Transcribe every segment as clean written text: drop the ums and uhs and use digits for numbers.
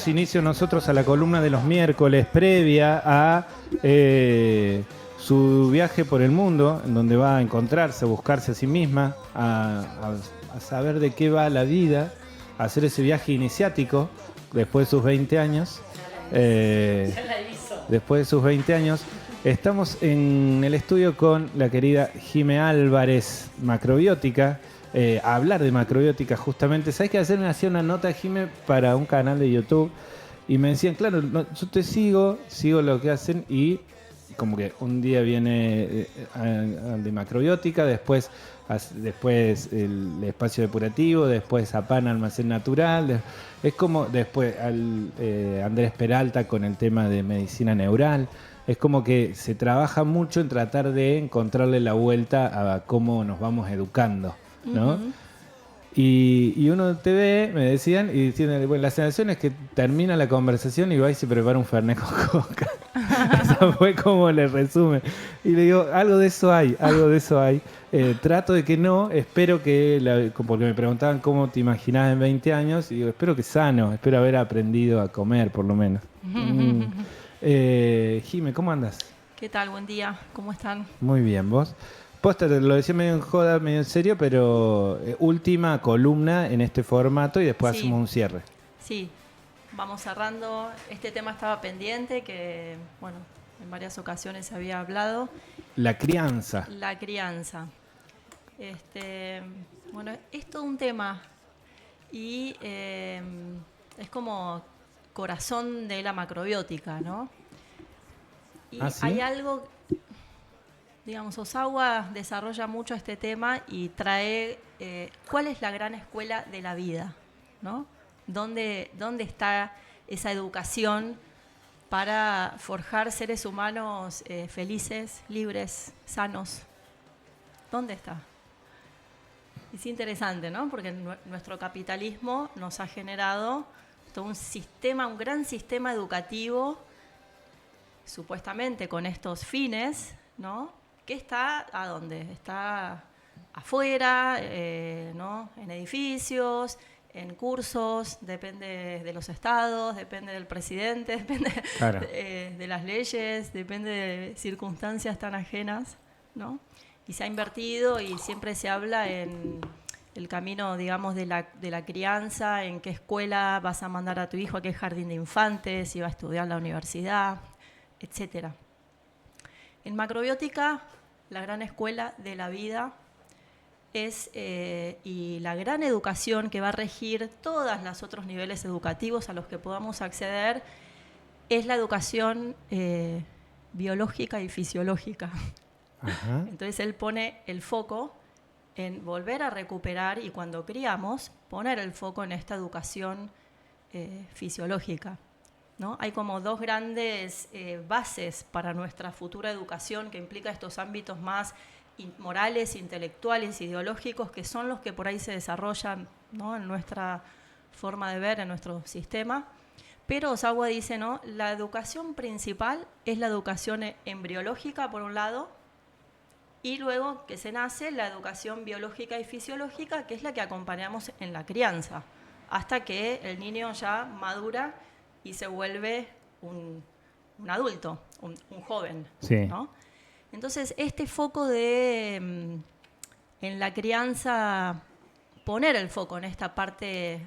damos inicio nosotros a la columna de los miércoles previa a su viaje por el mundo, en donde va a encontrarse, a buscarse a sí misma, a saber de qué va la vida, a hacer ese viaje iniciático después de sus 20 años. Después de sus 20 años. Estamos en el estudio con la querida Jime Álvarez, macrobiótica, a hablar de macrobiótica justamente. ¿Sabes que ayer me hacía una nota, Jime, para un canal de YouTube? Y me decían, claro, no, yo te sigo lo que hacen y como que un día viene de macrobiótica, después el espacio depurativo, después a PAN Almacén Natural, es como después Andrés Peralta con el tema de medicina neural. Es como que se trabaja mucho en tratar de encontrarle la vuelta a cómo nos vamos educando, ¿no? Uh-huh. Y uno te ve, me decían, y dicen, bueno, la sensación es que termina la conversación y va y se prepara un fernet con coca. Eso fue como le resume. Y le digo, algo de eso hay. Trato de que no, espero que, porque me preguntaban cómo te imaginabas en 20 años, y digo, espero que sano, espero haber aprendido a comer por lo menos. Jime, ¿cómo andas? ¿Qué tal? Buen día, ¿cómo están? Muy bien, ¿vos? Posta, te lo decía medio en joda, medio en serio, pero última columna en este formato y después hacemos un cierre. Sí, vamos cerrando. Este tema estaba pendiente, que, bueno, en varias ocasiones se había hablado. La crianza. La crianza. Bueno, es todo un tema y es como corazón de la macrobiótica, ¿no? Y ¿Ah, sí? hay algo, digamos, Osawa desarrolla mucho este tema y trae cuál es la gran escuela de la vida, ¿no? ¿Dónde está esa educación para forjar seres humanos felices, libres, sanos? ¿Dónde está? Es interesante, ¿no? Porque nuestro capitalismo nos ha generado todo un sistema, un gran sistema educativo, supuestamente con estos fines, ¿no? Que está ¿a dónde? Está afuera, ¿no? En edificios, en cursos, depende de los estados, depende del presidente, depende claro. de las leyes, depende de circunstancias tan ajenas, ¿no? Y se ha invertido y siempre se habla en el camino, digamos, de la crianza, en qué escuela vas a mandar a tu hijo, a qué jardín de infantes, si va a estudiar en la universidad, etcétera. En macrobiótica, la gran escuela de la vida es, y la gran educación que va a regir todos los otros niveles educativos a los que podamos acceder, es la educación biológica y fisiológica. Ajá. Entonces él pone el foco en volver a recuperar y cuando criamos, poner el foco en esta educación fisiológica, ¿no? Hay como dos grandes bases para nuestra futura educación que implica estos ámbitos más morales, intelectuales, ideológicos, que son los que por ahí se desarrollan, ¿no? En nuestra forma de ver, en nuestro sistema. Pero Osawa dice, ¿no? La educación principal es la educación embriológica, por un lado, y luego que se nace la educación biológica y fisiológica, que es la que acompañamos en la crianza, hasta que el niño ya madura y se vuelve un adulto, un joven, sí. ¿No? Entonces, este foco de en la crianza, poner el foco en esta parte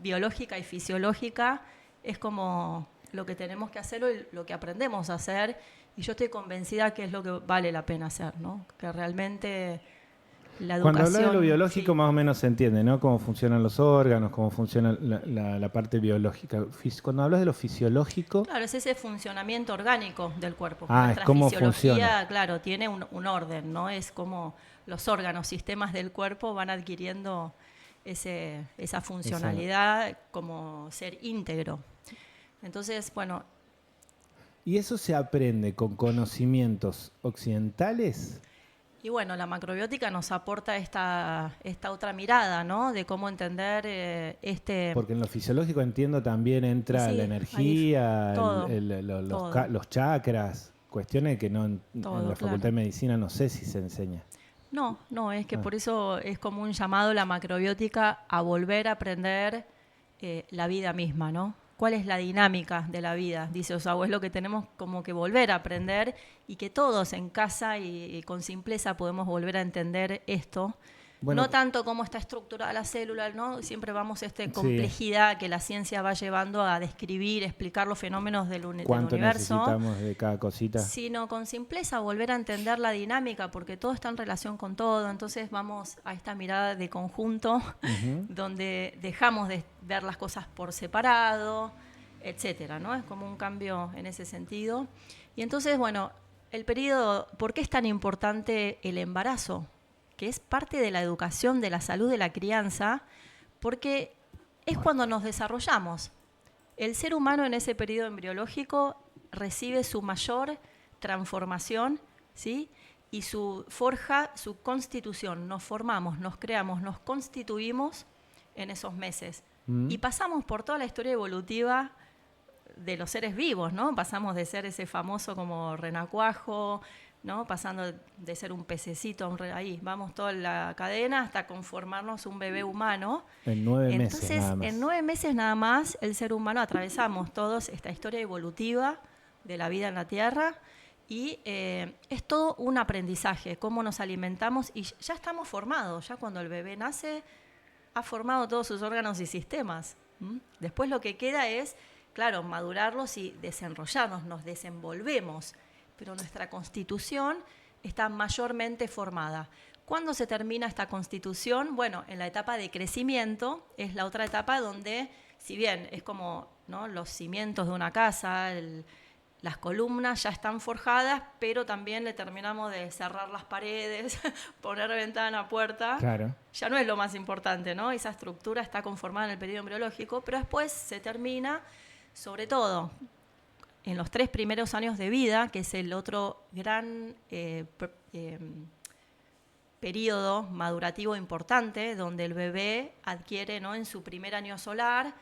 biológica y fisiológica, es como lo que tenemos que hacer y lo que aprendemos a hacer, y yo estoy convencida que es lo que vale la pena hacer, ¿no? Que realmente la educación... Cuando hablas de lo biológico, sí, más o menos se entiende, ¿no? Cómo funcionan los órganos, cómo funciona la parte biológica. Cuando hablas de lo fisiológico... Claro, es ese funcionamiento orgánico del cuerpo. Nuestra es cómo fisiología, funciona. Claro, tiene un orden, ¿no? Es como los órganos, sistemas del cuerpo van adquiriendo esa funcionalidad como ser íntegro. Entonces, bueno... ¿Y eso se aprende con conocimientos occidentales? Y bueno, la macrobiótica nos aporta esta otra mirada, ¿no? De cómo entender Porque en lo fisiológico entiendo también entra la energía, los chakras, cuestiones que no en la Facultad de Medicina no sé si se enseña. No, es que por eso es como un llamado la macrobiótica a volver a aprender la vida misma, ¿no? cuál es la dinámica de la vida, dice Osawa, es lo que tenemos como que volver a aprender y que todos en casa y con simpleza podemos volver a entender esto. Bueno, No tanto cómo está estructurada la célula, ¿no? Siempre vamos a esta sí. complejidad que la ciencia va llevando a describir, explicar los fenómenos del ¿Cuánto universo. necesitamos de cada cosita? Sino con simpleza volver a entender la dinámica, porque todo está en relación con todo. Entonces vamos a esta mirada de conjunto, donde dejamos de ver las cosas por separado, etcétera, ¿no? Es como un cambio en ese sentido. Y entonces, bueno, el periodo, ¿por qué es tan importante el embarazo? Que es parte de la educación, de la salud de la crianza, porque es cuando nos desarrollamos. El ser humano en ese periodo embriológico recibe su mayor transformación, ¿sí? Y forja su constitución. Nos formamos, nos creamos, nos constituimos en esos meses. Y pasamos por toda la historia evolutiva de los seres vivos, ¿no? Pasamos de ser ese famoso como renacuajo, ¿no? Pasando de ser un pececito, ahí vamos toda la cadena hasta conformarnos un bebé humano. En 9 meses Entonces, nada más. en 9 meses nada más, el ser humano atravesamos todos esta historia evolutiva de la vida en la Tierra y es todo un aprendizaje, cómo nos alimentamos y ya estamos formados, ya cuando el bebé nace ha formado todos sus órganos y sistemas. Después lo que queda es, claro, madurarlos y desenrollarnos, nos desenvolvemos, pero nuestra constitución está mayormente formada. ¿Cuándo se termina esta constitución? Bueno, en la etapa de crecimiento es la otra etapa donde, si bien es como, ¿no?, los cimientos de una casa, las columnas ya están forjadas, pero también le terminamos de cerrar las paredes, poner ventana, puerta. Claro. Ya no es lo más importante, ¿no? Esa estructura está conformada en el periodo embriológico, pero después se termina, sobre todo, en los 3 primeros años de vida, que es el otro gran periodo madurativo importante, donde el bebé adquiere, ¿no?, en su primer año solar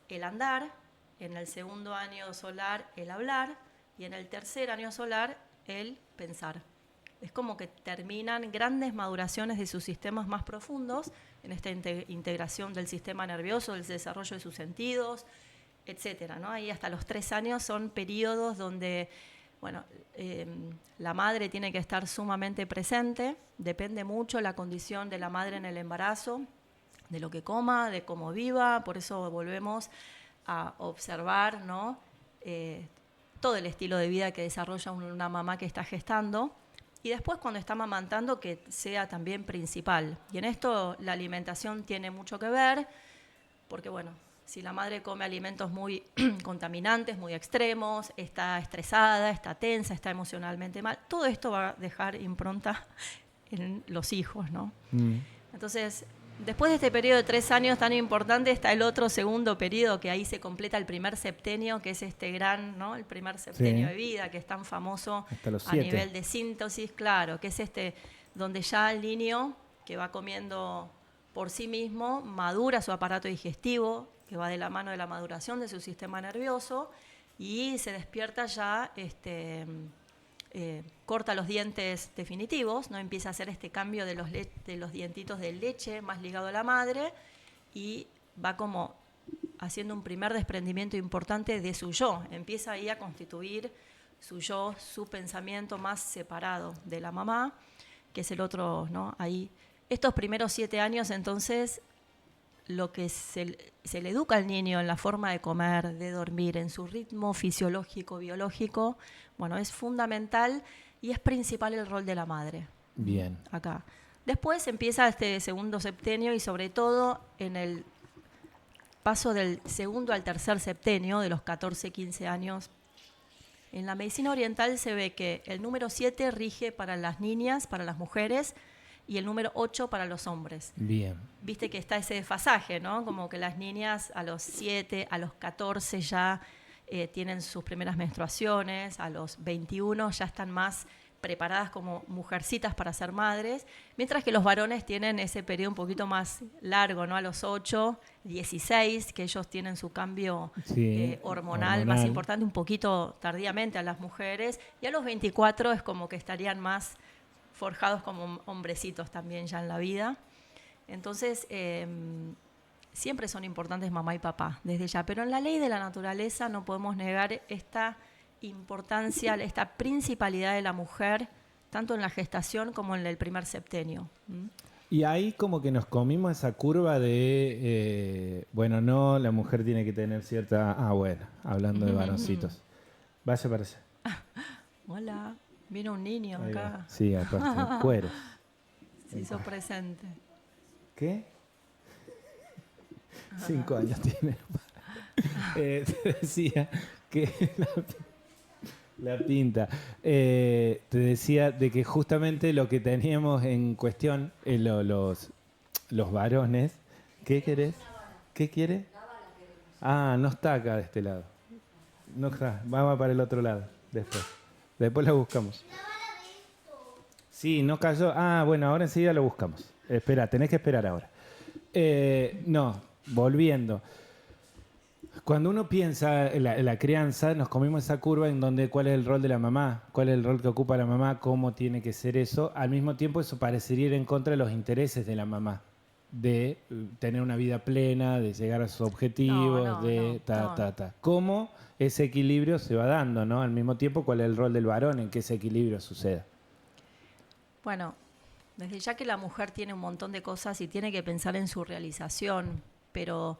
el andar, en el segundo año solar el hablar y en el tercer año solar el pensar. Es como que terminan grandes maduraciones de sus sistemas más profundos en esta integración del sistema nervioso, del desarrollo de sus sentidos, etcétera, ¿no? Ahí hasta los 3 años son periodos donde, bueno, la madre tiene que estar sumamente presente, depende mucho la condición de la madre en el embarazo, de lo que coma, de cómo viva, por eso volvemos a observar, ¿no?, todo el estilo de vida que desarrolla una mamá que está gestando y después cuando está amamantando que sea también principal. Y en esto la alimentación tiene mucho que ver, porque bueno, si la madre come alimentos muy contaminantes, muy extremos, está estresada, está tensa, está emocionalmente mal, todo esto va a dejar impronta en los hijos, ¿no? Entonces, después de este periodo de 3 años tan importante, está el otro segundo periodo, que ahí se completa el primer septenio, que es este gran, ¿no?, el primer septenio de vida, que es tan famoso a nivel de síntesis, claro, que es este donde ya el niño que va comiendo por sí mismo madura su aparato digestivo, que va de la mano de la maduración de su sistema nervioso y se despierta ya, corta los dientes definitivos, ¿no? Empieza a hacer este cambio de los dientitos de leche más ligado a la madre y va como haciendo un primer desprendimiento importante de su yo. Empieza ahí a constituir su yo, su pensamiento más separado de la mamá, que es el otro, ¿no? Ahí. Estos primeros 7 años, entonces, lo que se le educa al niño en la forma de comer, de dormir, en su ritmo fisiológico, biológico, bueno, es fundamental y es principal el rol de la madre. Bien. Acá. Después empieza este segundo septenio y sobre todo en el paso del segundo al tercer septenio, de los 14, 15 años. En la medicina oriental se ve que el número 7 rige para las niñas, para las mujeres, y el número 8 para los hombres. Bien. Viste que está ese desfasaje, ¿no? Como que las niñas a los 7, a los 14 ya tienen sus primeras menstruaciones, a los 21 ya están más preparadas como mujercitas para ser madres, mientras que los varones tienen ese periodo un poquito más largo, ¿no? A los 8, 16, que ellos tienen su cambio hormonal más importante, un poquito tardíamente a las mujeres, y a los 24 es como que estarían más forjados como hombrecitos también ya en la vida. Entonces, siempre son importantes mamá y papá, desde ya. Pero en la ley de la naturaleza no podemos negar esta importancia, esta principalidad de la mujer, tanto en la gestación como en el primer septenio. Y ahí como que nos comimos esa curva de, bueno, no, la mujer tiene que tener cierta... Ah, bueno, hablando de varoncitos. Vaya para allá. Hola, vino un niño Ahí acá. va. Sí, aparte, cuero. Se hizo presente. ¿Qué? 5 años tiene. Te decía que la pinta. Te decía de que justamente lo que teníamos en cuestión, los varones. ¿Qué querés? ¿Qué quiere? Ah, no está acá de este lado. No está. Vamos para el otro lado. Después la buscamos. Sí, no cayó. Ah, bueno, ahora enseguida lo buscamos. Espera, tenés que esperar ahora. No, volviendo. Cuando uno piensa en la crianza, nos comimos esa curva en donde cuál es el rol de la mamá, cuál es el rol que ocupa la mamá, cómo tiene que ser eso. Al mismo tiempo eso parecería ir en contra de los intereses de la mamá, de tener una vida plena, de llegar a sus objetivos, ¿Cómo ese equilibrio se va dando, ¿no? Al mismo tiempo, ¿cuál es el rol del varón en que ese equilibrio suceda? Bueno, desde ya que la mujer tiene un montón de cosas y tiene que pensar en su realización, pero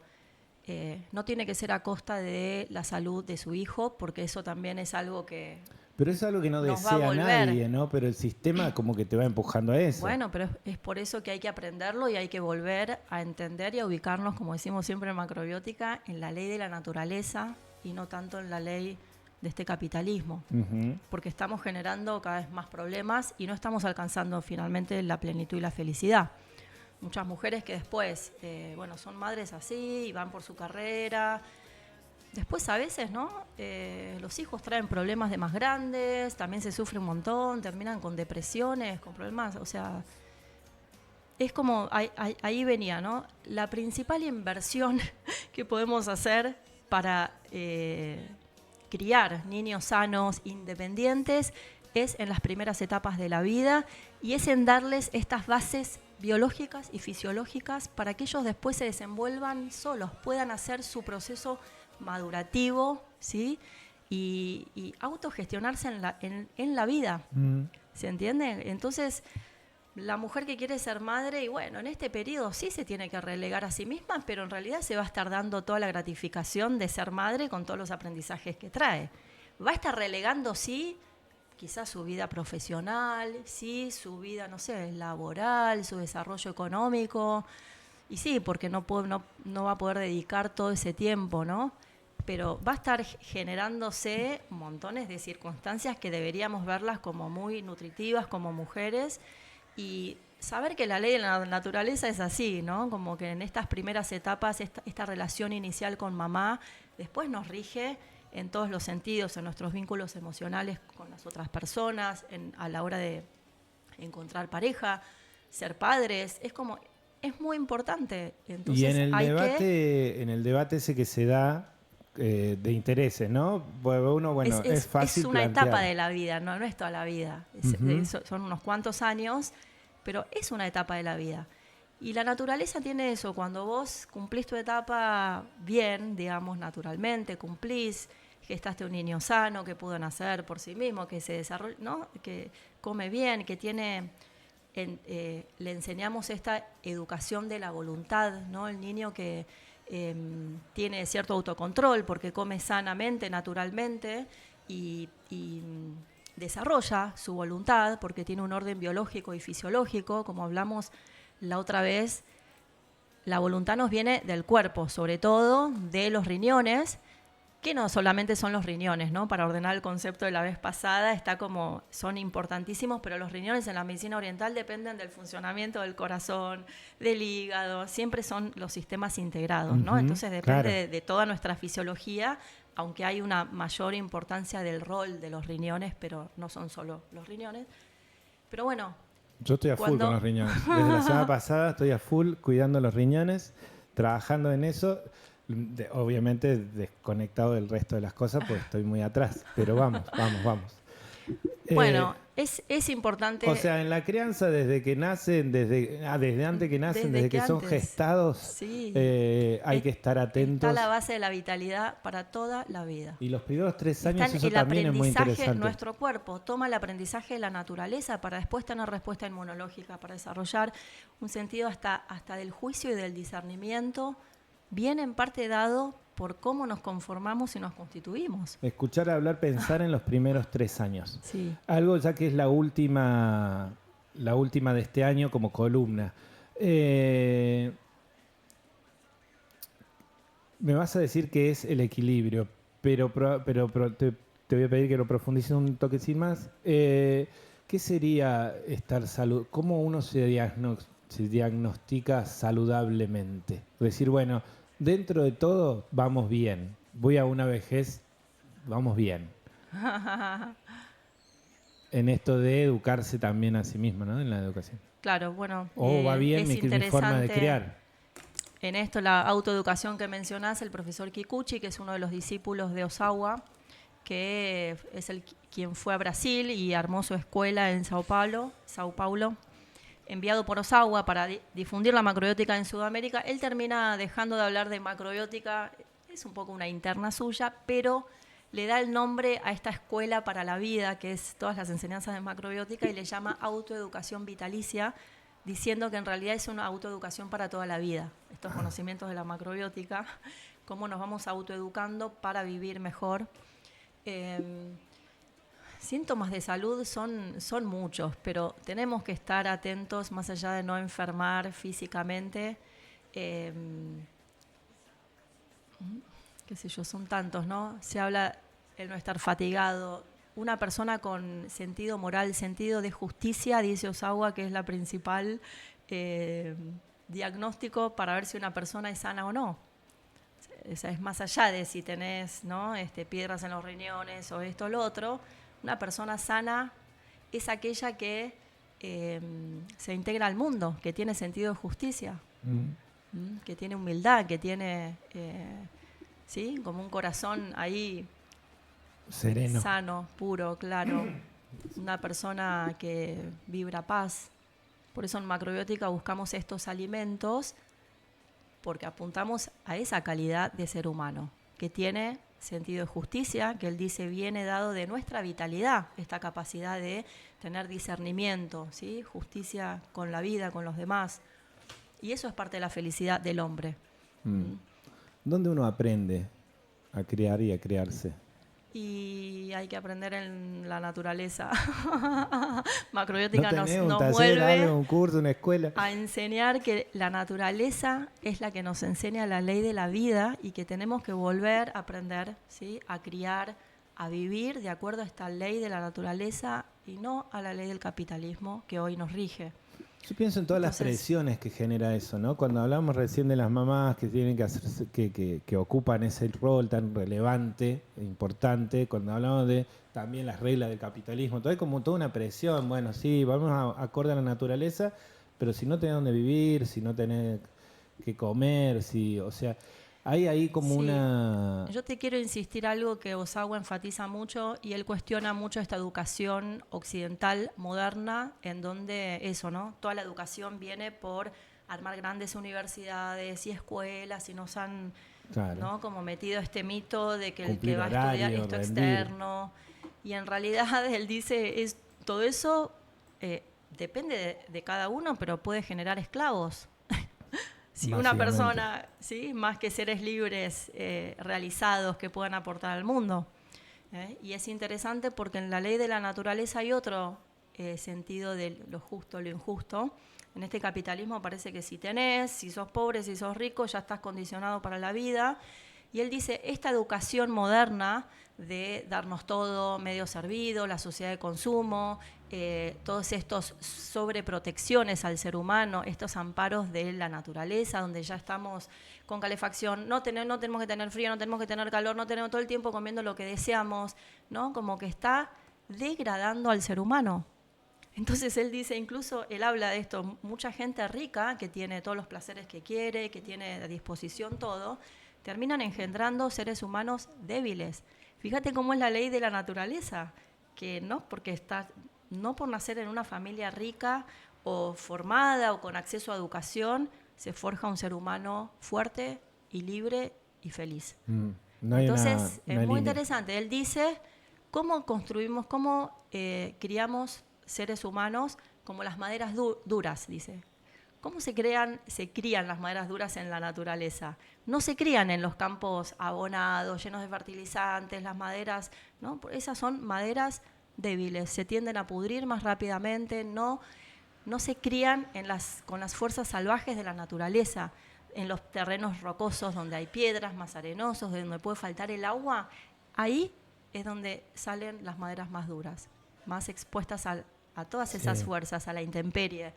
no tiene que ser a costa de la salud de su hijo, porque eso también es algo que pero es algo que no nos va a desea volver. nadie, ¿no? Pero el sistema como que te va empujando a eso. Bueno, pero es por eso que hay que aprenderlo y hay que volver a entender y a ubicarnos, como decimos siempre en macrobiótica, en la ley de la naturaleza y no tanto en la ley de este capitalismo. Uh-huh. Porque estamos generando cada vez más problemas y no estamos alcanzando finalmente la plenitud y la felicidad. Muchas mujeres que después, son madres así y van por su carrera. Después a veces, ¿no? Los hijos traen problemas de más grandes, también se sufre un montón, terminan con depresiones, con problemas, o sea, es como, ahí venía, ¿no? La principal inversión que podemos hacer para criar niños sanos, independientes, es en las primeras etapas de la vida y es en darles estas bases biológicas y fisiológicas para que ellos después se desenvuelvan solos, puedan hacer su proceso madurativo, ¿sí? Y autogestionarse en la vida. ¿Se entiende? Entonces, la mujer que quiere ser madre, y bueno, en este periodo sí se tiene que relegar a sí misma, pero en realidad se va a estar dando toda la gratificación de ser madre con todos los aprendizajes que trae. Va a estar relegando, sí, quizás su vida profesional, sí, su vida, no sé, laboral, su desarrollo económico, y sí, porque no va a poder dedicar todo ese tiempo, ¿no? Pero va a estar generándose montones de circunstancias que deberíamos verlas como muy nutritivas como mujeres y saber que la ley de la naturaleza es así, ¿no? Como que en estas primeras etapas esta relación inicial con mamá después nos rige en todos los sentidos, en nuestros vínculos emocionales con las otras personas, a la hora de encontrar pareja, ser padres, es muy importante. Entonces, y en el debate ese que se da de intereses, ¿no? Uno, es fácil es una plantear. etapa de la vida, no es toda la vida. Son unos cuantos años, pero es una etapa de la vida. Y la naturaleza tiene eso, cuando vos cumplís tu etapa bien, digamos, naturalmente, cumplís, gestaste un niño sano, que pudo nacer por sí mismo, que se desarrolla, ¿no? Que come bien, que tiene... le enseñamos esta educación de la voluntad, ¿no? El niño que tiene cierto autocontrol porque come sanamente, naturalmente, y desarrolla su voluntad porque tiene un orden biológico y fisiológico, como hablamos la otra vez. La voluntad nos viene del cuerpo, sobre todo de los riñones, que no solamente son los riñones, ¿no? Para ordenar el concepto de la vez pasada, son importantísimos, pero los riñones en la medicina oriental dependen del funcionamiento del corazón, del hígado, siempre son los sistemas integrados, ¿no? Entonces depende de toda nuestra fisiología, aunque hay una mayor importancia del rol de los riñones, pero no son solo los riñones. Pero bueno... Yo estoy a full con los riñones. Desde la semana pasada estoy a full cuidando los riñones, trabajando en eso. Obviamente desconectado del resto de las cosas porque estoy muy atrás, pero vamos. Bueno, Es importante. O sea, en la crianza, desde que nacen, desde antes que nacen, desde que son antes. gestados, Sí. hay que estar atentos. Está la base de la vitalidad para toda la vida. Y los primeros 3 años, Está en eso el también es muy aprendizaje, interesante. nuestro cuerpo toma el aprendizaje de la naturaleza para después tener respuesta inmunológica, para desarrollar un sentido hasta del juicio y del discernimiento, bien en parte dado por cómo nos conformamos y nos constituimos. Escuchar hablar, pensar en los primeros 3 años. Sí. Algo ya que es la última de este año como columna. Me vas a decir que es el equilibrio, pero te voy a pedir que lo profundices un toquecín más. ¿Qué sería estar salud? ¿Cómo uno se diagnostica saludablemente? Decir, bueno, dentro de todo vamos bien. Voy a una vejez, vamos bien. En esto de educarse también a sí mismo, ¿no? En la educación. Claro, bueno. O va bien mi forma de criar. En esto, la autoeducación que mencionás, el profesor Kikuchi, que es uno de los discípulos de Osawa, que es quien fue a Brasil y armó su escuela en Sao Paulo, enviado por Osawa para difundir la macrobiótica en Sudamérica. Él termina dejando de hablar de macrobiótica, es un poco una interna suya, pero le da el nombre a esta escuela para la vida, que es todas las enseñanzas de macrobiótica, y le llama autoeducación vitalicia, diciendo que en realidad es una autoeducación para toda la vida. Estos conocimientos de la macrobiótica, cómo nos vamos autoeducando para vivir mejor. Síntomas de salud son muchos, pero tenemos que estar atentos más allá de no enfermar físicamente. Qué sé yo, son tantos, ¿no? Se habla de no estar fatigado. Una persona con sentido moral, sentido de justicia, dice Osawa, que es la principal diagnóstico para ver si una persona es sana o no. O sea, es más allá de si tenés, ¿no? Piedras en los riñones o esto o lo otro. Una persona sana es aquella que se integra al mundo, que tiene sentido de justicia, que tiene humildad, que tiene ¿sí? Como un corazón ahí sereno, sano, puro, claro. Una persona que vibra paz. Por eso en macrobiótica buscamos estos alimentos porque apuntamos a esa calidad de ser humano, que tiene sentido de justicia, que él dice viene dado de nuestra vitalidad, esta capacidad de tener discernimiento, ¿sí? Justicia con la vida, con los demás. Y eso es parte de la felicidad del hombre. ¿Dónde uno aprende a criar y a criarse? Y hay que aprender en la naturaleza. Macrobiótica ¿No tenés un nos taller, vuelve algo, un curso, una escuela? a enseñar que la naturaleza es la que nos enseña la ley de la vida y que tenemos que volver a aprender, ¿sí? A criar, a vivir de acuerdo a esta ley de la naturaleza y no a la ley del capitalismo que hoy nos rige. Yo pienso en todas las presiones que genera eso, ¿no? Cuando hablamos recién de las mamás que tienen que hacer, que ocupan ese rol tan relevante, e importante, cuando hablamos de también las reglas del capitalismo, todo hay como toda una presión, bueno, sí, vamos acorde a la naturaleza, pero si no tenés dónde vivir, si no tenés que comer, o sea, hay ahí como una... Yo te quiero insistir algo que Osawa enfatiza mucho y él cuestiona mucho esta educación occidental moderna en donde eso, ¿no? Toda la educación viene por armar grandes universidades y escuelas y nos han, claro, ¿no? Como metido este mito de que cumplir el que va a estudiar esto externo. Y en realidad él dice, todo eso depende de cada uno, pero puede generar esclavos. Si una persona, ¿sí? Más que seres libres, realizados, que puedan aportar al mundo. Y es interesante porque en la ley de la naturaleza hay otro sentido de lo justo, lo injusto. En este capitalismo parece que si sos pobre, si sos rico, ya estás condicionado para la vida. Y él dice, esta educación moderna de darnos todo medio servido, la sociedad de consumo, todos estos sobreprotecciones al ser humano, estos amparos de la naturaleza, donde ya estamos con calefacción, no tenemos que tener frío, no tenemos que tener calor, no tenemos todo el tiempo comiendo lo que deseamos, ¿no? Como que está degradando al ser humano. Entonces él dice, incluso él habla de esto, mucha gente rica que tiene todos los placeres que quiere, que tiene a disposición todo, terminan engendrando seres humanos débiles. Fíjate cómo es la ley de la naturaleza, que no porque estás no por nacer en una familia rica o formada o con acceso a educación, se forja un ser humano fuerte y libre y feliz. No hay Entonces, una es muy línea. interesante. Él dice cómo construimos, cómo criamos seres humanos como las maderas duras, dice. ¿Cómo se crían las maderas duras en la naturaleza? No se crían en los campos abonados, llenos de fertilizantes, las maderas, ¿no? Esas son maderas débiles, se tienden a pudrir más rápidamente, no se crían con las fuerzas salvajes de la naturaleza, en los terrenos rocosos donde hay piedras, más arenosos, donde puede faltar el agua. Ahí es donde salen las maderas más duras, más expuestas a todas esas fuerzas, a la intemperie.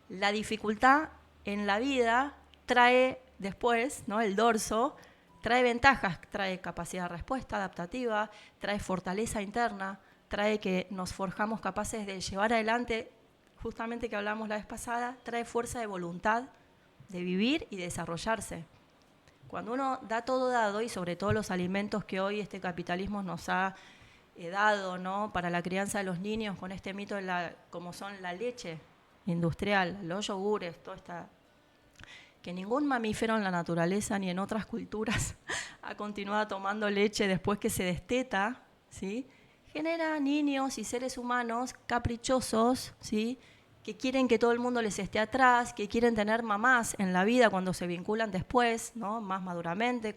La dificultad en la vida trae después, ¿no? El dorso trae ventajas, trae capacidad de respuesta adaptativa, trae fortaleza interna, trae que nos forjamos capaces de llevar adelante, justamente que hablamos la vez pasada, trae fuerza de voluntad, de vivir y desarrollarse. Cuando uno da todo dado, y sobre todo los alimentos que hoy este capitalismo nos ha dado, ¿no? Para la crianza de los niños, con este mito como son la leche industrial, los yogures, toda esta, que ningún mamífero en la naturaleza ni en otras culturas ha continuado tomando leche después que se desteta, ¿sí? Genera niños y seres humanos caprichosos, ¿sí? Que quieren que todo el mundo les esté atrás, que quieren tener mamás en la vida cuando se vinculan después, ¿no? Más maduramente,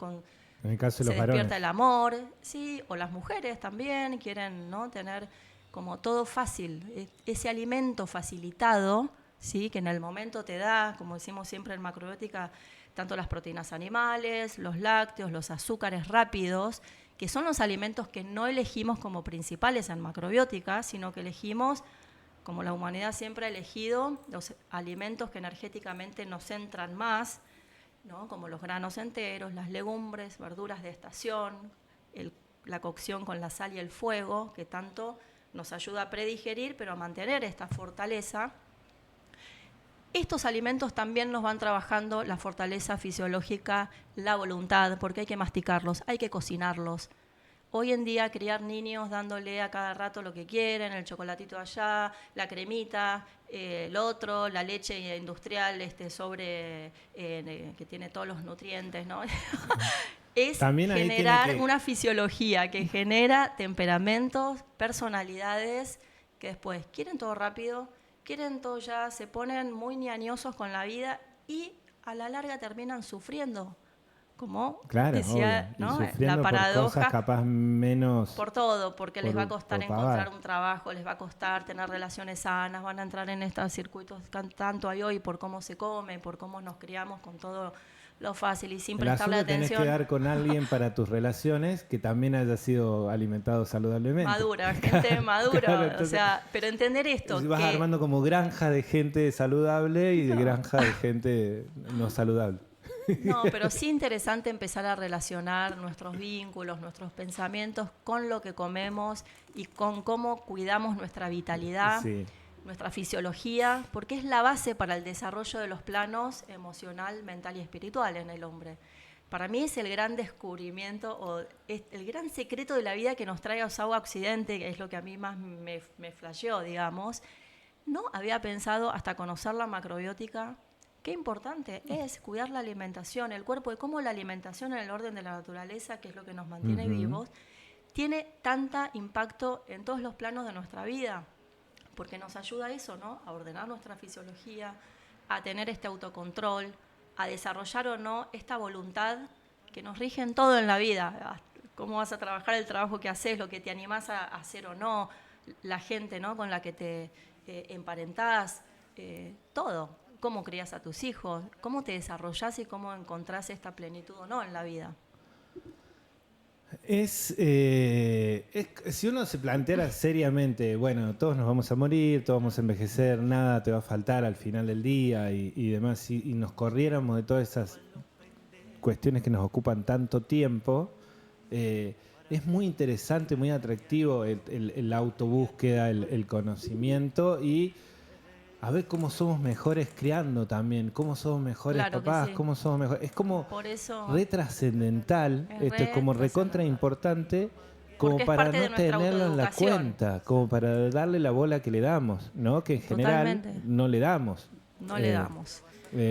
en el caso de se los despierta varones. el amor, ¿sí? O las mujeres también quieren, ¿no? Tener como todo fácil, ese alimento facilitado, ¿sí? Que en el momento te da, como decimos siempre en macrobiótica, tanto las proteínas animales, los lácteos, los azúcares rápidos, que son los alimentos que no elegimos como principales en macrobiótica, sino que elegimos, como la humanidad siempre ha elegido, los alimentos que energéticamente nos entran más, ¿no? Como los granos enteros, las legumbres, verduras de estación, la cocción con la sal y el fuego, que tanto nos ayuda a predigerir, pero a mantener esta fortaleza. Estos alimentos también nos van trabajando la fortaleza fisiológica, la voluntad, porque hay que masticarlos, hay que cocinarlos. Hoy en día criar niños dándole a cada rato lo que quieren, el chocolatito allá, la cremita, el otro, la leche industrial que tiene todos los nutrientes, ¿no? Es También ahí generar una fisiología que genera temperamentos, personalidades que después quieren todo rápido, quieren todo ya, se ponen muy ñañosos con la vida y a la larga terminan sufriendo. Como decía, obvio. ¿no? Y sufriendo La paradoja, por cosas capaz menos... por todo, porque les va a costar encontrar pagar. un trabajo, les va a costar tener relaciones sanas, van a entrar en estos circuitos que tanto hay hoy por cómo se come, por cómo nos criamos con todo lo fácil y sin prestarle atención. Tenés que dar con alguien para tus relaciones que también haya sido alimentado saludablemente. Madura, gente madura, claro, entonces, o sea, pero entender esto. Vas armando como granja de gente saludable y de granja de gente no saludable. No, pero sí interesante empezar a relacionar nuestros vínculos, nuestros pensamientos con lo que comemos y con cómo cuidamos nuestra vitalidad, nuestra fisiología, porque es la base para el desarrollo de los planos emocional, mental y espiritual en el hombre. Para mí es el gran descubrimiento o es el gran secreto de la vida que nos trae Osawa Occidente, que es lo que a mí más me flasheó, digamos. No había pensado hasta conocer la macrobiótica. Qué importante es cuidar la alimentación, el cuerpo, y cómo la alimentación en el orden de la naturaleza, que es lo que nos mantiene vivos, tiene tanta impacto en todos los planos de nuestra vida, porque nos ayuda a eso, ¿no? A ordenar nuestra fisiología, a tener este autocontrol, a desarrollar o no esta voluntad que nos rige en todo en la vida. Cómo vas a trabajar el trabajo que haces, lo que te animás a hacer o no, la gente, ¿no? Con la que te emparentás, todo. Cómo crías a tus hijos, cómo te desarrollás y cómo encontrás esta plenitud o no en la vida. Si uno se planteara seriamente, bueno, todos nos vamos a morir, todos vamos a envejecer, nada te va a faltar al final del día y demás, y nos corriéramos de todas esas cuestiones que nos ocupan tanto tiempo, es muy interesante, muy atractivo la autobúsqueda, el conocimiento y a ver cómo somos mejores criando también, cómo somos mejores papás, cómo somos mejores. Es como re trascendental, esto es como recontra importante como porque es para parte no de nuestra tenerlo en la autoeducación. cuenta, como para darle la bola que le damos, ¿no? Que en general Totalmente. no le damos. No le damos.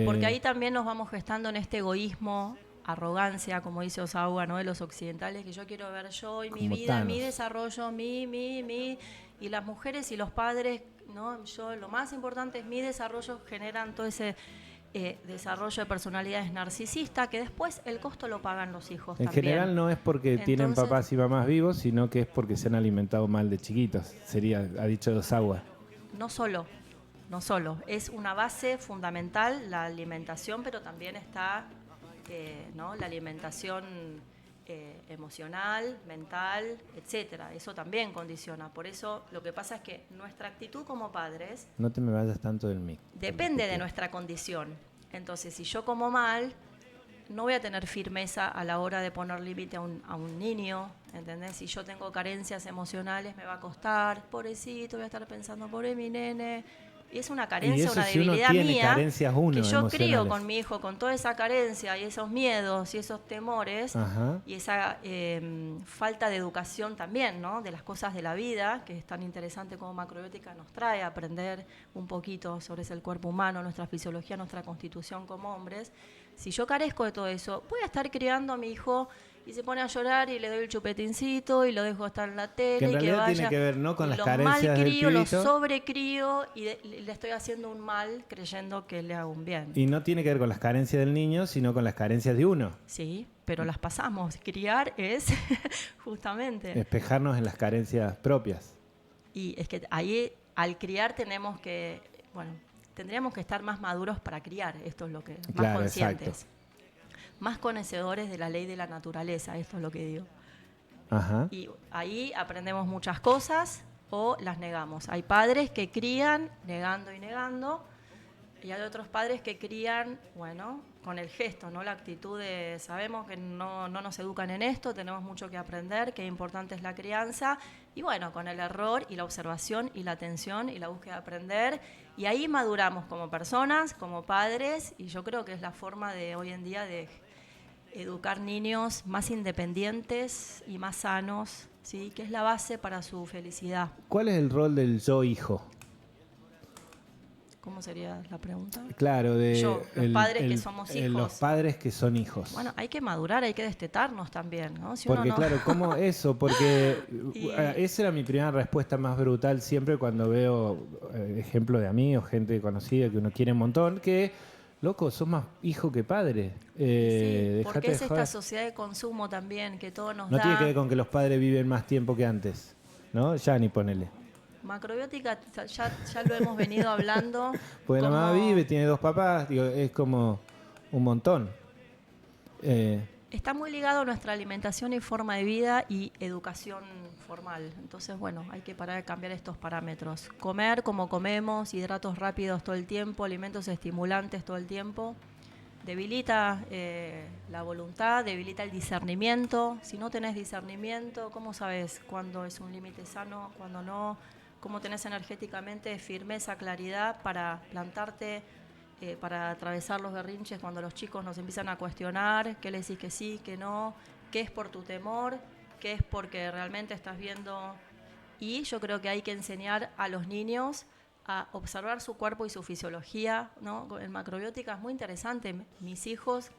Porque eh, ahí también nos vamos gestando en este egoísmo, arrogancia, como dice Osawa, ¿no? De los occidentales, que yo quiero ver yo y mi Como vida, mi Thanos. desarrollo, mi. Y las mujeres y los padres, ¿no? Yo, lo más importante es mi desarrollo, generan todo ese desarrollo de personalidades narcisistas, que después el costo lo pagan los hijos En también. general no es porque tienen Entonces, papás y mamás vivos, sino que es porque se han alimentado mal de chiquitos. Sería, ha dicho Osawa. no solo, no solo, es una base fundamental la alimentación, pero también está ¿no? la alimentación emocional, mental, etcétera. Eso también condiciona. Por eso lo que pasa es que nuestra actitud como padres No te me vayas tanto del mic. depende de nuestra condición. Entonces, si yo como mal, no voy a tener firmeza a la hora de poner límite a un niño, ¿entendés? Si yo tengo carencias emocionales, me va a costar, pobrecito, voy a estar pensando, pobre mi nene. Y es una Y carencia, eso una si uno debilidad tiene mía, carencias uno, que yo crío emocionales. con mi hijo con toda esa carencia y esos miedos y esos temores, Ajá. y esa falta de educación también, ¿no? De las cosas de la vida, que es tan interesante como Macrobiótica nos trae a aprender un poquito sobre el cuerpo humano, nuestra fisiología, nuestra constitución como hombres. Si yo carezco de todo eso, voy a estar criando a mi hijo y se pone a llorar y le doy el chupetincito y lo dejo estar en la tele Que en y que realidad vaya. tiene que ver no con Y las lo carencias del malcrio, lo pibito. sobrecrío y le estoy haciendo un mal creyendo que le hago un bien. Y no tiene que ver con las carencias del niño, sino con las carencias de uno. Sí, pero las pasamos. Criar es justamente. Espejarnos en las carencias propias. Y es que ahí al criar tenemos que, bueno, tendríamos que estar más maduros para criar, esto es lo que, más Claro, conscientes, exacto. más conocedores de la ley de la naturaleza, esto es lo que digo. Ajá. Y ahí aprendemos muchas cosas o las negamos. Hay padres que crían negando y negando, y hay otros padres que crían, bueno, con el gesto, ¿no? La actitud de sabemos que no nos educan en esto, tenemos mucho que aprender, qué importante es la crianza, y bueno, con el error y la observación y la atención y la búsqueda de aprender, y ahí maduramos como personas, como padres, y yo creo que es la forma de hoy en día de educar niños más independientes y más sanos, ¿sí? Que es la base para su felicidad. ¿Cuál es el rol del yo hijo? ¿Cómo sería la pregunta? Claro, de Yo, los padres que somos hijos. Los padres que son hijos. Bueno, hay que madurar, hay que destetarnos también, ¿no? Si Porque uno no... claro, ¿cómo eso? Porque Y- esa era mi primera respuesta más brutal siempre cuando veo ejemplos de amigos, gente conocida que uno quiere un montón, que, loco, sos más hijo que padre. Sí, Dejate porque de es esta joder. sociedad de consumo también, que todo nos No da... tiene que ver con que los padres viven más tiempo que antes, ¿no? Ya ni ponele. Macrobiótica, ya lo hemos venido hablando. Porque la como- mamá vive, tiene 2 papás, digo, es como un montón. Está muy ligado a nuestra alimentación y forma de vida y educación formal. Entonces, bueno, hay que parar de cambiar estos parámetros. Comer como comemos, hidratos rápidos todo el tiempo, alimentos estimulantes todo el tiempo, debilita la voluntad, debilita el discernimiento. Si no tenés discernimiento, ¿cómo sabes cuándo es un límite sano, cuándo no? ¿Cómo tenés energéticamente firmeza, claridad para plantarte, para atravesar los berrinches cuando los chicos nos empiezan a cuestionar? ¿Qué le decís que sí, que no? ¿Qué es por tu temor? ¿Qué es porque realmente estás viendo? Y yo creo que hay que enseñar a los niños a observar su cuerpo y su fisiología, ¿no? En macrobiótica es muy interesante. Mis hijos,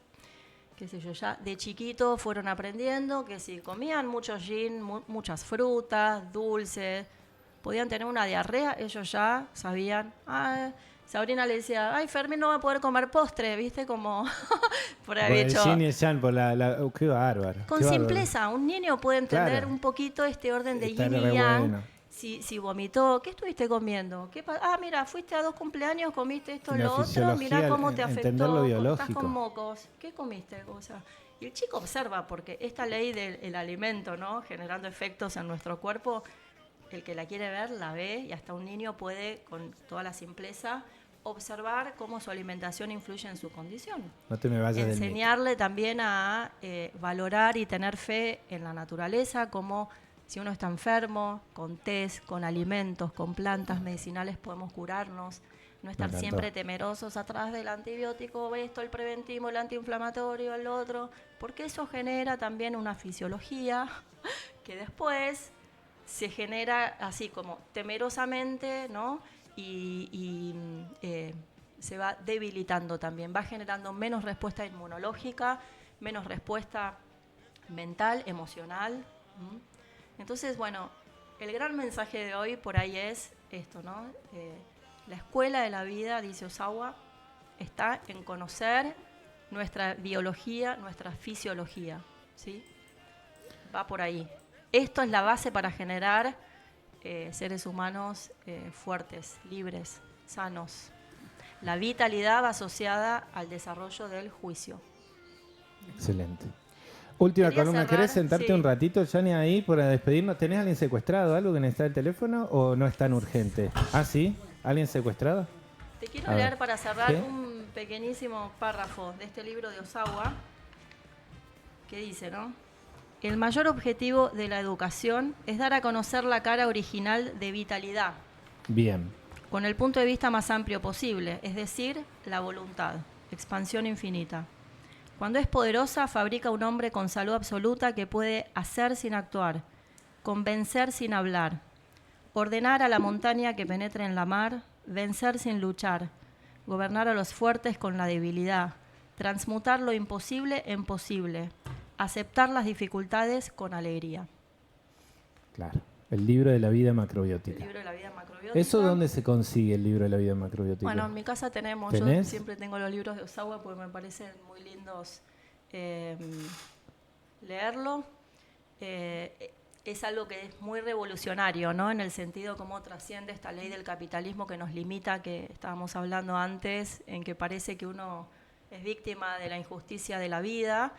qué sé yo, ya de chiquito fueron aprendiendo que si comían mucho gin, muchas frutas, dulces, podían tener una diarrea, ellos ya sabían. Sabrina le decía, ay, Fermín no va a poder comer postre, ¿viste? Como por haber Por el hecho... Yin y el Yang, por qué bárbaro. Con qué bárbaro. simpleza, un niño puede entender Claro. un poquito este orden de Está yin y re yang. bueno. Si vomitó, ¿qué estuviste comiendo? Mira, fuiste a 2 cumpleaños, comiste esto, La lo otro, fisiología, mira cómo te entender lo afectó, biológico. estás con mocos, ¿qué comiste? O sea, y el chico observa, porque esta ley del alimento, ¿no? Generando efectos en nuestro cuerpo, el que la quiere ver, la ve, y hasta un niño puede, con toda la simpleza, observar cómo su alimentación influye en su condición. No te me vayas del mic. Enseñarle también a valorar y tener fe en la naturaleza, como si uno está enfermo, con tés, con alimentos, con plantas medicinales podemos curarnos. No estar encantó. siempre temerosos atrás del antibiótico, esto, el preventivo, el antiinflamatorio, el otro, porque eso genera también una fisiología que después se genera así como temerosamente, ¿no? Se va debilitando también, va generando menos respuesta inmunológica, menos respuesta mental, emocional. Entonces, bueno, el gran mensaje de hoy por ahí es esto, ¿no? La escuela de la vida, dice Osawa, está en conocer nuestra biología, nuestra fisiología, ¿sí? Va por ahí. Esto es la base para generar seres humanos fuertes, libres, sanos. La vitalidad va asociada al desarrollo del juicio. Excelente. Última Quería columna, cerrar, ¿querés sentarte sí. un ratito, Jani, ahí para despedirnos? ¿Tenés a alguien secuestrado, algo que necesita el teléfono o no es tan urgente? ¿Ah, sí? ¿Alguien secuestrado? Te quiero A ver. leer para cerrar ¿Qué? un pequeñísimo párrafo de este libro de Osawa que dice, ¿no? El mayor objetivo de la educación es dar a conocer la cara original de vitalidad, Bien. con el punto de vista más amplio posible, es decir, la voluntad, expansión infinita. Cuando es poderosa, fabrica un hombre con salud absoluta que puede hacer sin actuar, convencer sin hablar, ordenar a la montaña que penetre en la mar, vencer sin luchar, gobernar a los fuertes con la debilidad, transmutar lo imposible en posible, aceptar las dificultades con alegría. Claro. El libro de la vida El macrobiótica. libro de la vida macrobiótica. ¿Eso dónde se consigue el libro de la vida macrobiótica? Bueno, en mi casa tenemos, ¿Tenés? yo siempre tengo los libros de Osawa porque me parecen muy lindos leerlo. Es algo que es muy revolucionario, ¿no? En el sentido cómo trasciende esta ley del capitalismo que nos limita, que estábamos hablando antes, en que parece que uno es víctima de la injusticia de la vida.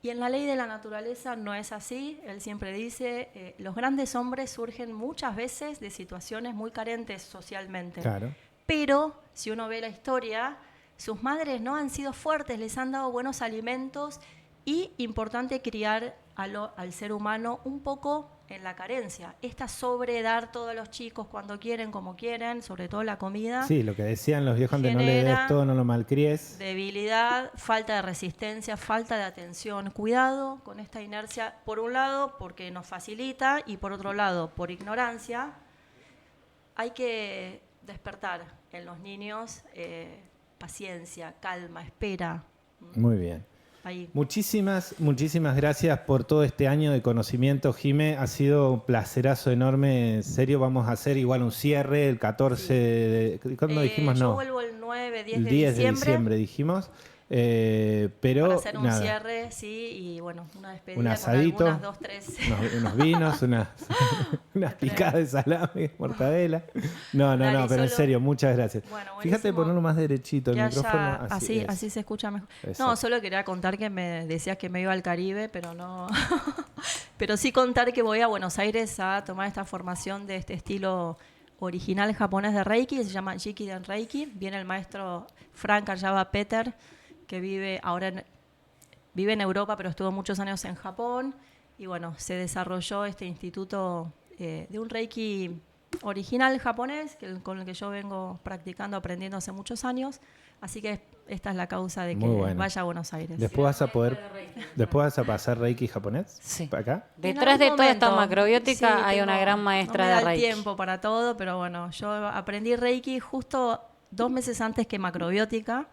Y en la ley de la naturaleza no es así. Él siempre dice, los grandes hombres surgen muchas veces de situaciones muy carentes socialmente. Claro. Pero si uno ve la historia, sus madres no han sido fuertes, les han dado buenos alimentos y importante criar al ser humano un poco en la carencia. Esta sobredar todos los chicos cuando quieren, como quieren, sobre todo la comida. Sí, lo que decían los viejos antes, no le des Genera todo, no lo malcries. debilidad, falta de resistencia, falta de atención. Cuidado con esta inercia, por un lado, porque nos facilita, y por otro lado, por ignorancia. Hay que despertar en los niños paciencia, calma, espera. Muy bien. Ahí. Muchísimas gracias por todo este año de conocimiento, Jime. Ha sido un placerazo enorme. En serio, vamos a hacer igual un cierre el 14 de... ¿Cuándo dijimos yo no? vuelvo el 9, 10 El de 10 de diciembre. diciembre dijimos. Pero Para hacer un nada, cierre, sí, y bueno, una despedida un asadito, con algunas 2, 3. unos vinos, unas picadas de salame, mortadela. No, Dale, pero en solo- serio, muchas gracias. Bueno, Fíjate buenísimo. ponerlo más derechito el Que micrófono. haya- así, es. así se escucha mejor. Eso. No, solo quería contar que me decías que me iba al Caribe, pero no. Pero sí contar que voy a Buenos Aires a tomar esta formación de este estilo original japonés de Reiki, que se llama Jikiden Reiki. Viene el maestro Frank Ayaba Peter, que vive en Europa, pero estuvo muchos años en Japón. Y bueno, se desarrolló este instituto de un Reiki original japonés, con el que yo vengo practicando, aprendiendo hace muchos años. Así que esta es la causa de que Muy bueno. vaya a Buenos Aires. Después vas a pasar Reiki japonés. Sí. ¿Para acá? Detrás de En algún toda esta momento, macrobiótica sí, hay una tengo- gran maestra no me de da el Reiki. tiempo para todo, pero bueno, yo aprendí Reiki justo 2 meses antes que macrobiótica.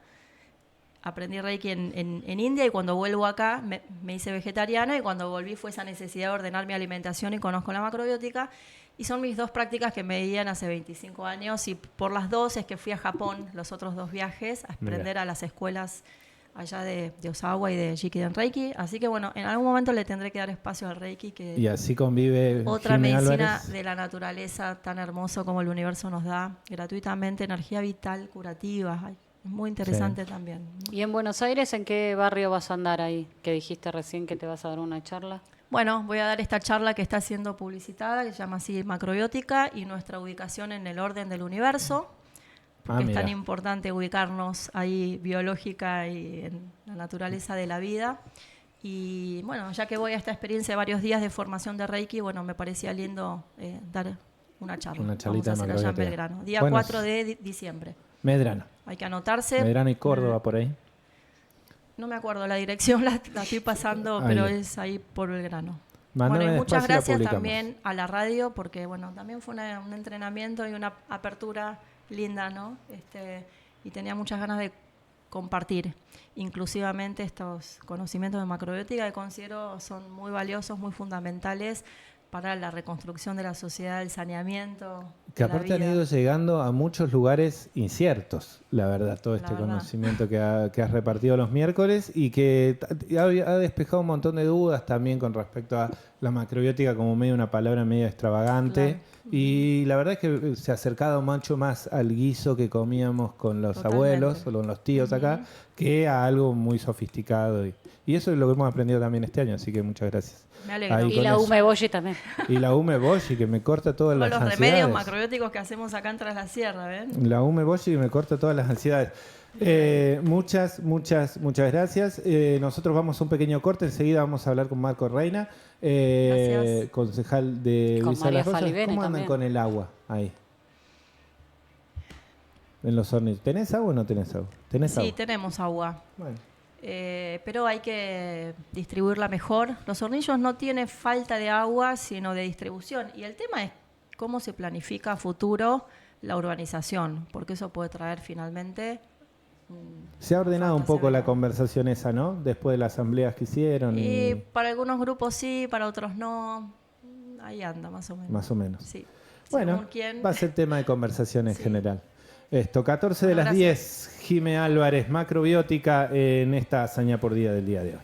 Aprendí Reiki en India y cuando vuelvo acá me hice vegetariana y cuando volví fue esa necesidad de ordenar mi alimentación y conozco la macrobiótica. Y son mis 2 prácticas que me guían hace 25 años y por las 2 es que fui a Japón los otros 2 viajes a aprender a las escuelas allá de Osawa y de Jikiden Reiki. Así que bueno, en algún momento le tendré que dar espacio al Reiki, que Y así convive otra Jimé medicina Álvarez. de la naturaleza tan hermoso como el universo nos da gratuitamente, energía vital, curativa. Ay, es muy interesante también. ¿Y en Buenos Aires en qué barrio vas a andar ahí? Que dijiste recién que te vas a dar una charla. Bueno, voy a dar esta charla que está siendo publicitada, que se llama así Macrobiótica, y nuestra ubicación en el orden del universo, porque es tan mira. importante ubicarnos ahí biológica y en la naturaleza de la vida. Y bueno, ya que voy a esta experiencia de varios días de formación de Reiki, bueno, me parecía lindo dar una charla. Una charlita Vamos a de hacer allá en macrobiótica. Belgrano, día Bueno, 4 de diciembre. Medrano. Hay que anotarse. Medrano y Córdoba por ahí. No me acuerdo la dirección, la estoy pasando, Ahí. pero es ahí por Belgrano. Mándame Bueno, y después muchas y la gracias publicamos. también a la radio, porque bueno, también fue un entrenamiento y una apertura linda, ¿no? Y tenía muchas ganas de compartir inclusivamente estos conocimientos de macrobiótica que considero son muy valiosos, muy fundamentales para la reconstrucción de la sociedad, el saneamiento. Que de la aparte han vida. ido llegando a muchos lugares inciertos, la verdad, todo este La verdad. conocimiento que has repartido los miércoles y que ha despejado un montón de dudas también con respecto a la macrobiótica como medio una palabra medio extravagante. Claro. Y la verdad es que se ha acercado mucho más al guiso que comíamos con los Totalmente. abuelos o con los tíos acá, que a algo muy sofisticado. Y eso es lo que hemos aprendido también este año, así que muchas gracias. Me alegro. Ahí Y con la eso. Ume Boyi también. Y la Ume Boshi, que me corta todas Con las los ansiedades. remedios macrobióticos que hacemos acá en Tras la Sierra, ¿ven? La Ume Boshi que me corta todas las ansiedades. Muchas gracias. Nosotros vamos a un pequeño corte. Enseguida vamos a hablar con Marco Reina, Gracias. concejal de Con Luisa María Las Rosas. Falivene ¿Cómo andan también. con el agua ahí? En los hornillos. ¿Tenés agua o no tenés agua? ¿Tenés Sí, agua? tenemos agua. Bueno. Pero hay que distribuirla mejor. Los hornillos no tienen falta de agua, sino de distribución. Y el tema es cómo se planifica a futuro la urbanización, porque eso puede traer finalmente... Se ha ordenado un falta poco la severa. conversación esa, ¿no? Después de las asambleas que hicieron. Y para algunos grupos sí, para otros no. Ahí anda, más o menos. Más o menos. Sí. Bueno, Según quién. va a ser tema de conversación en Sí. general. Esto, 14 de Bueno, las gracias. 10, Jime Álvarez, macrobiótica en esta hazaña por día del día de hoy.